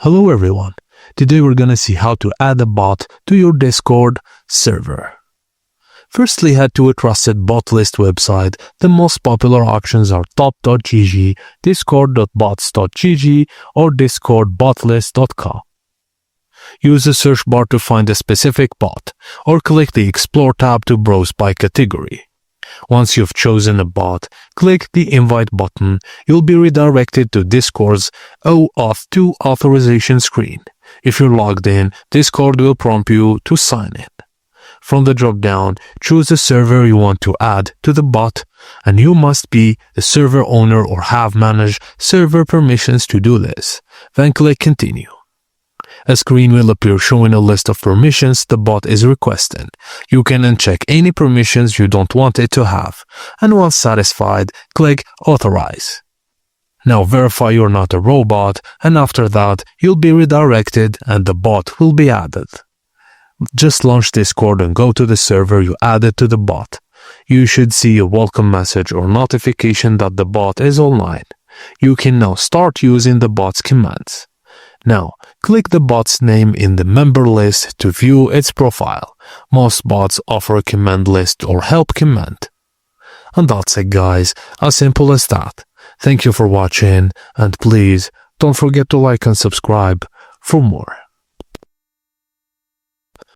Hello everyone, today we're gonna see how to add a bot to your Discord server. Firstly, head to a trusted bot list website. The most popular options are top.gg, discord.bots.gg, or discordbotlist.com. Use the search bar to find a specific bot, or click the Explore tab to browse by category. Once you've chosen a bot, click the Invite button. You'll be redirected to Discord's OAuth 2 authorization screen. If you're logged in, Discord will prompt you to sign in. From the drop-down, choose the server you want to add to the bot, and you must be the server owner or have managed server permissions to do this. Then click Continue. A screen will appear showing a list of permissions the bot is requesting. You can uncheck any permissions you don't want it to have, and once satisfied, click Authorize. Now verify you're not a robot, and after that, you'll be redirected and the bot will be added. Just launch Discord and go to the server you added to the bot. You should see a welcome message or notification that the bot is online. You can now start using the bot's commands. Now, click the bot's name in the member list to view its profile. Most bots offer a command list or help command. And that's it guys, as simple as that. Thank you for watching, and please don't forget to like and subscribe for more.